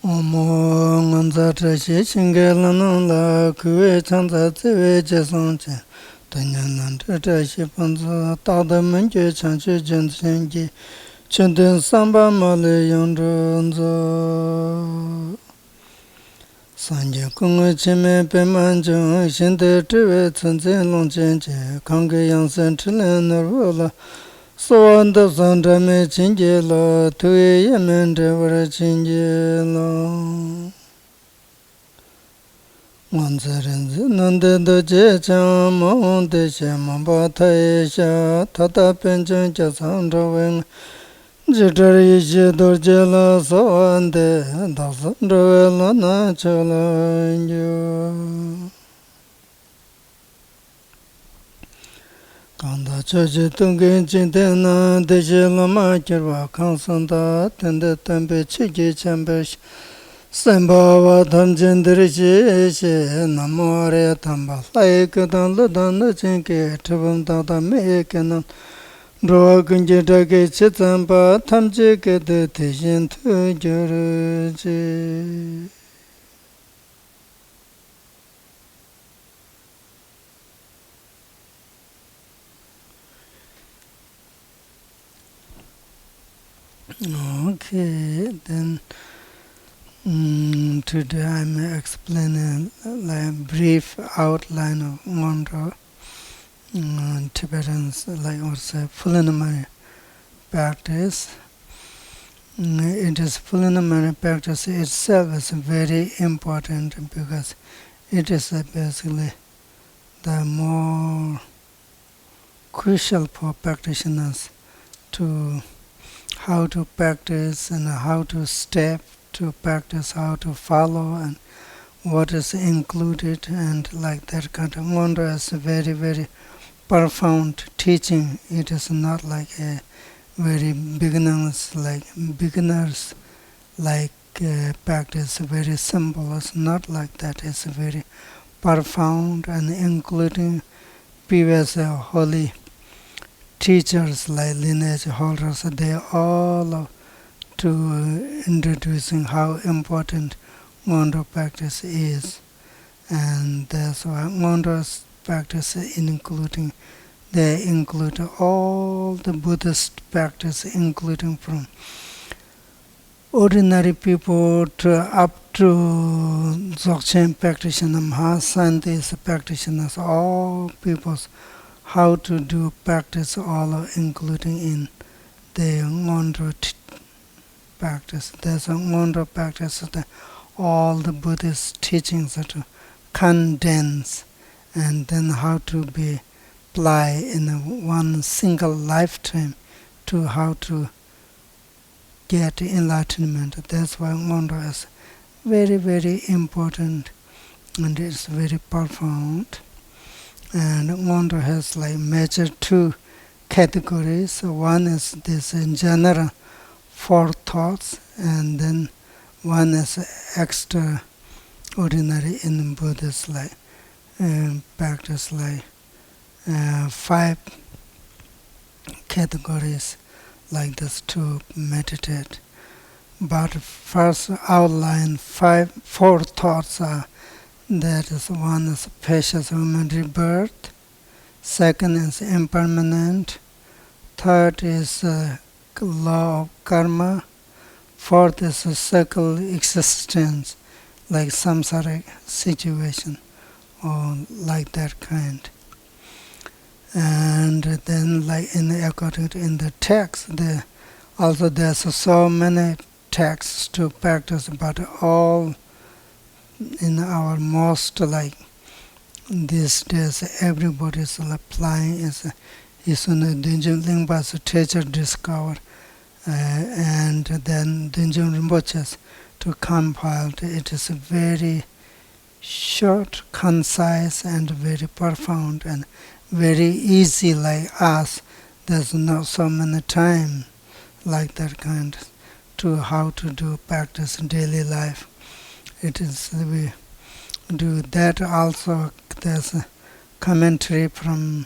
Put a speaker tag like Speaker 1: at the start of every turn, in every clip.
Speaker 1: Omo nganza trashi chingela nangla kuwe chanza tsewe jesongche tanyanan trashi panza tada manje chanchi jenshengi chenten samba male yondronzo sanje kunga chime pemanjong shinte triwe tsanze longchenche kange yangsen trilen narwala Sawanda Sandame Chingela, Tue Yamende Vara Chingela. Manzarenzi Nande Dojecha, Monte Shamamba Taesha, Tata Penchon Chasandrawing, Jitari Jidorjela, Sawande, Dasandrawela Nachala. Kanda chaji tungen chintena deje lama kirwa kansanda tende tempe chigi chambesh semba wa tamchen dirishi she namo are tamba laika dan ludan na chinke tribum tata meke nan roa kunje take chitamba tamche kete tishin tu gyuruji. Okay, then today I'm explaining like a brief outline of Ngondro, Tibetans like also preliminary practice. It is preliminary practice itself is very important because it is basically the more crucial for practitioners to how to practice and how to step to practice, how to follow and what is included and like that kind of wonder is a very, very profound teaching. It is not like a very beginners like practice, very simple. It's not like that. It's very profound and including previous holy teachers like lineage holders, they all to introducing how important Ngondro practice is. And that's why Ngondro's practice including, they include all the Buddhist practice, including from ordinary people to up to Dzogchen practitioners, Mahasantist practitioners, all peoples how to do practice, all including in the Ngondro practice. There's a Ngondro practice that all the Buddhist teachings are to condense and then how to be apply in one single lifetime to how to get enlightenment. That's why Ngondro is very, very important and it's very profound. And Ngondro has like major two categories. One is this in general four thoughts, and then one is extraordinary in Buddhist like practice, like five categories like this to meditate. But first outline four thoughts are. That is one is precious human rebirth, second is impermanent, third is law of karma, fourth is a circle existence, like Samsara situation, or like that kind. And then like according to in the text, also there's so many texts to practice, but all in our most like these days everybody is applying is on a Dudjom Lingpa's teacher discover and then Dudjom Rinpoche's to compile. It is very short, concise and very profound and very easy like us. There's not so many time like that kind to how to do practice in daily life. It is we do that also. There's a commentary from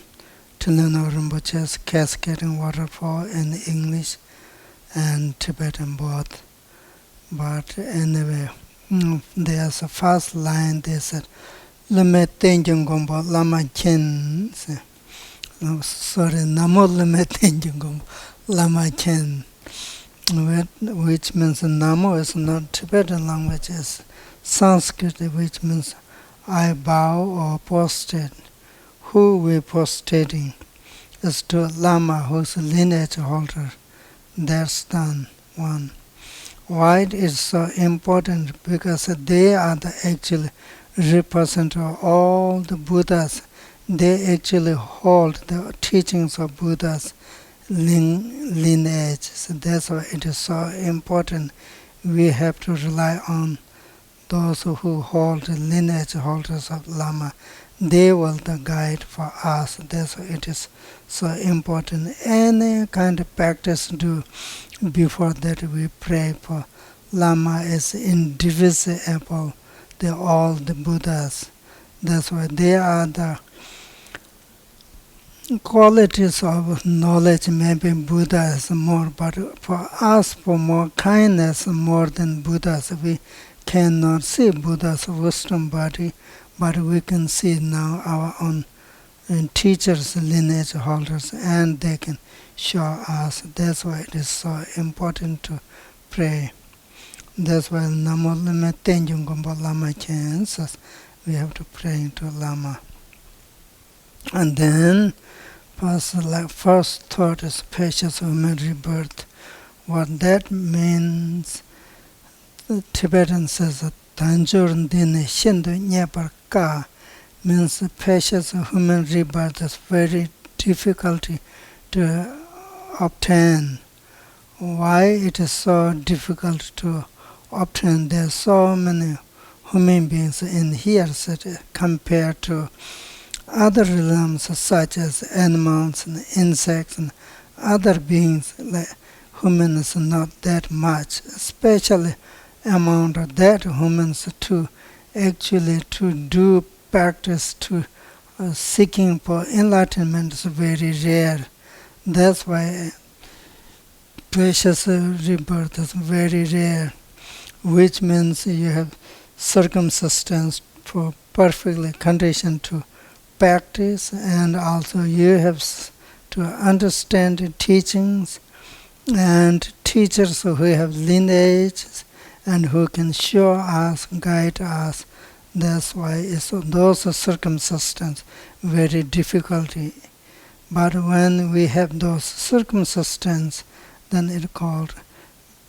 Speaker 1: Tilino Rinpoche's Cascading Waterfall in English and Tibetan both. But anyway, there's a first line, they said, Lame Tenjung Gombo Lama Chen. Sorry, Namo Lame Tenjung Gombo Lama Chen. Which means Namo is not Tibetan language, it's Sanskrit, which means I bow or prostrate. Who we prostrating is to Lama, who's a lineage holder. That's done, one. Why it is so important? Because they are the actual representative of all the Buddhas. They actually hold the teachings of Buddhas lineage. So that's why it is so important. We have to rely on those who hold the lineage holders of Lama. They will the guide for us. That's why it is so important. Any kind of practice do before that we pray for Lama is indivisible. They're all the Buddhas. That's why they are the qualities of knowledge. Maybe Buddha is more, but for us, for more kindness more than Buddhas, we cannot see Buddha's wisdom body, but we can see now our own teachers, lineage holders, and they can show us. That's why it is so important to pray. That's why Namo Lama Tenjung Gombo Lama Chen says we have to pray to Lama. And then first thought is spacious human rebirth. What that means, the Tibetan says Tanjur Dine Shindu Nyepar Ka means spacious human rebirth is very difficult to obtain. Why it is so difficult to obtain? There are so many human beings in here compared to other realms such as animals and insects and other beings. Like humans not that much, especially amount of that humans to actually to do practice to seeking for enlightenment is very rare. That's why precious rebirth is very rare, which means you have circumstance for perfectly conditioned to practice, and also you have to understand the teachings and teachers who have lineages and who can show us, guide us. That's why those circumstances very difficult. But when we have those circumstances, then it's called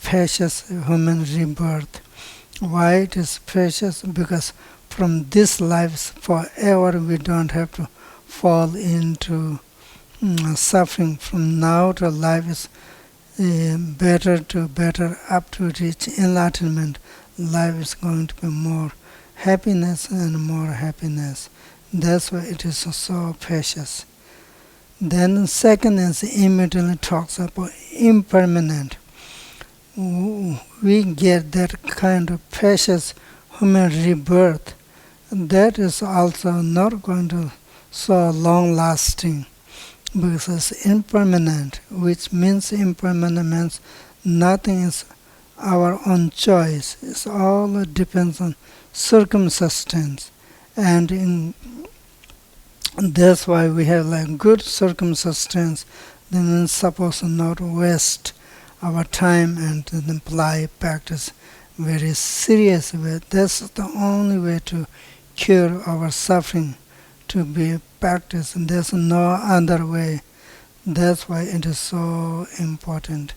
Speaker 1: precious human rebirth. Why it is precious? Because from this life forever we don't have to fall into suffering. From now to life is better to better up to reach enlightenment. Life is going to be more happiness and more happiness. That's why it is so precious. Then second is immediately talks about impermanent. We get that kind of precious human rebirth. That is also not going to so long lasting, because it's impermanent, which means impermanent means nothing is our own choice. It all depends on circumstance, and that's why we have like good circumstance. Then we're supposed to not waste our time and then apply practice very serious way. That's the only way to cure our suffering, to be practiced, and there's no other way. That's why it is so important.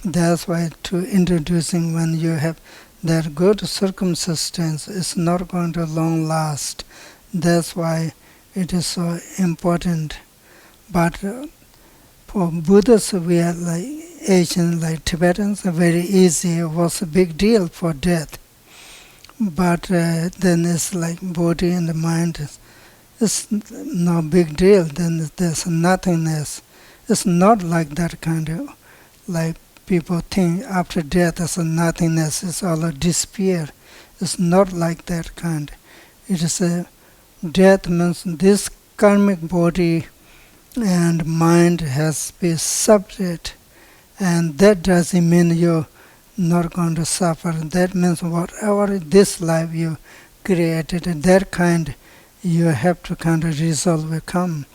Speaker 1: That's why to introducing when you have that good circumstance is not going to long last. That's why it is so important. But for Buddhists, we are like Asian, like Tibetans, very easy. It was a big deal for death. But then it's like body and the mind. It's no big deal. Then there's nothingness. It's not like that kind of, like people think after death there's a nothingness. It's all a disappear. It's not like that kind. It is a death means this karmic body and mind has been separate, and that doesn't mean you not going to suffer. That means whatever this life you created, that kind you have to kind of resolve will come.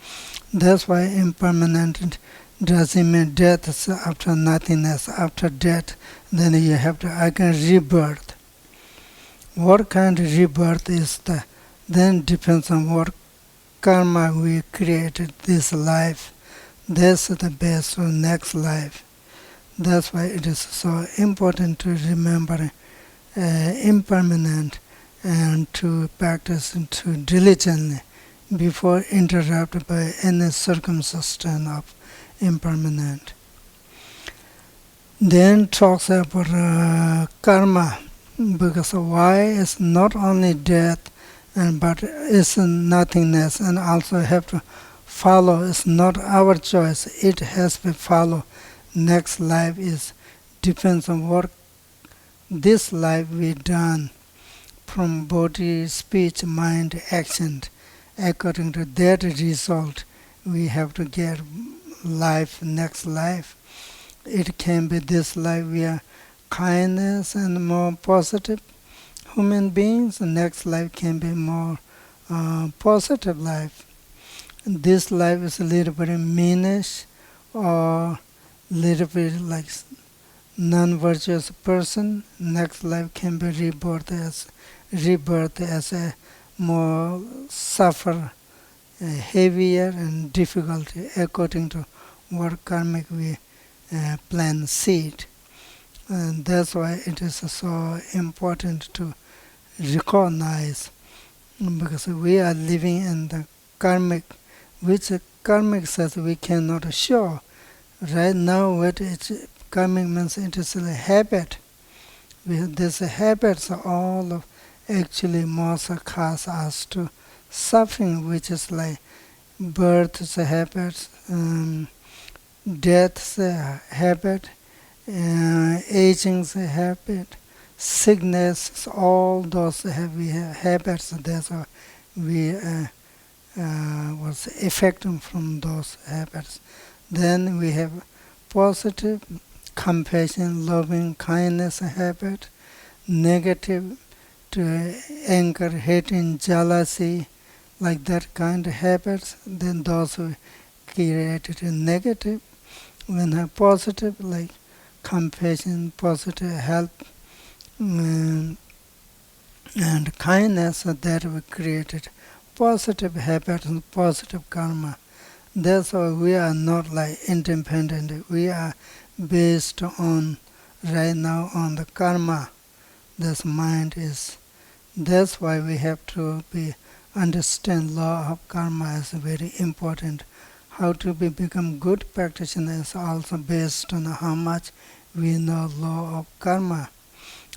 Speaker 1: That's why impermanent doesn't mean death is after nothingness. After death, then you have to again rebirth. What kind of rebirth is that? Then depends on what karma we created this life. That's the best for next life. That's why it is so important to remember impermanent and to practice to diligently before interrupted by any circumstance of impermanent. Then talks about karma, because why is not only death but it's nothingness, and also have to follow. It's not our choice, it has to follow. Next life is depends on what this life we done from body, speech, mind, action. According to that result, we have to get life, next life. It can be this life we are kindness and more positive human beings. The next life can be more positive life. This life is a little bit meanish or little bit like non-virtuous person. Next life can be rebirth as a more suffer, heavier and difficulty according to what karmic we plant seed. And that's why it is so important to recognize, because we are living in the karmic, which karmic says we cannot show. Right now, what karmic means, it is a habit. These habits are all of actually most cause us to suffering, which is like birth's a habit, death's a habit, aging's a habit, sickness, all those heavy habits. That's why we was affected from those habits. Then we have positive, compassion, loving, kindness habit, negative, to anger, hating, jealousy, like that kind of habits. Then those who created a negative, when have positive, like compassion, positive help, and kindness, that we created positive habits and positive karma. That's why we are not like independent. We are based on right now on the karma. This mind is. That's why we have to be understand law of karma is very important. How to become good practitioner is also based on how much we know law of karma.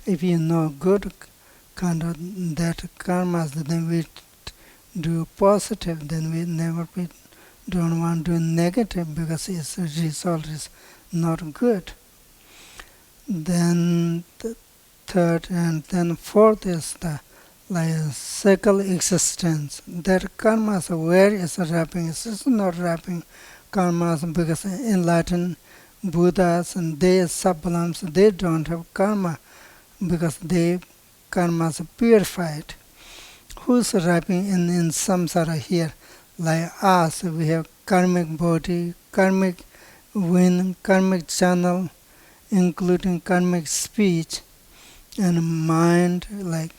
Speaker 1: If you know good kind of that karma, then we do positive. Then we never don't want to do negative, because its result is not good. Then the third and then fourth is the like cycle existence. That karmas, where is wrapping? It's not wrapping karmas, because enlightened Buddhas and they sublimes, they don't have karma, because they karmas are purified. Who's wrapping in samsara here? Like us, we have karmic body, karmic wind, karmic channel, including karmic speech and mind, like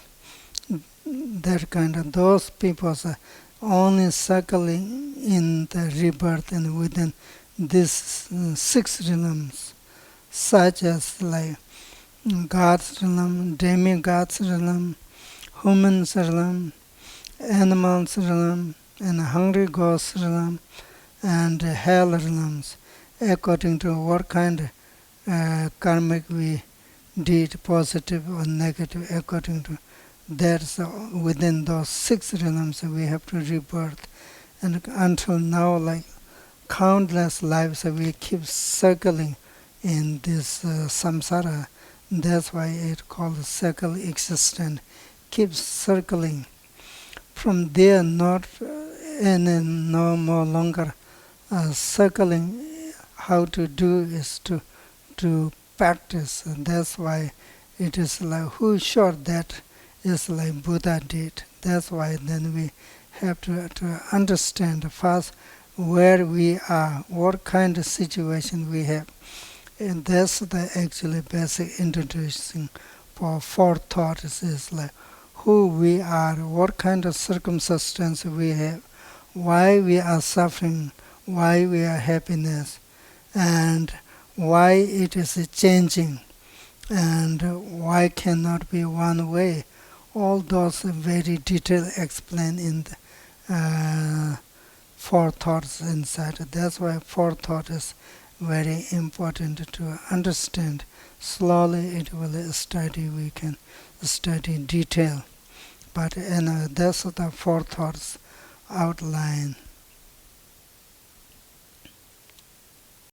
Speaker 1: that kind of. Those people are only circling in the rebirth and within these six realms, such as like God's realm, demigod's realm, human's realm, animal's realm, and hungry ghost's realm, and hell realms, according to what kind of karmic we did, positive or negative, according to that's within those six realms we have to rebirth. And until now, like countless lives, we keep circling in this samsara. That's why it called cycle existence. Keeps circling. From there, not any no more longer circling. How to do is to practice. And that's why it is like who showed that is like Buddha did. That's why then we have to understand first where we are, what kind of situation we have. And that's the actually basic introduction for four thoughts is like who we are, what kind of circumstance we have, why we are suffering, why we are happiness, and why it is changing, and why cannot be one way. All those very detailed explained in the four thoughts inside. That's why four thoughts is very important to understand. Slowly it will study, we can study detail. But that's the four thoughts outline.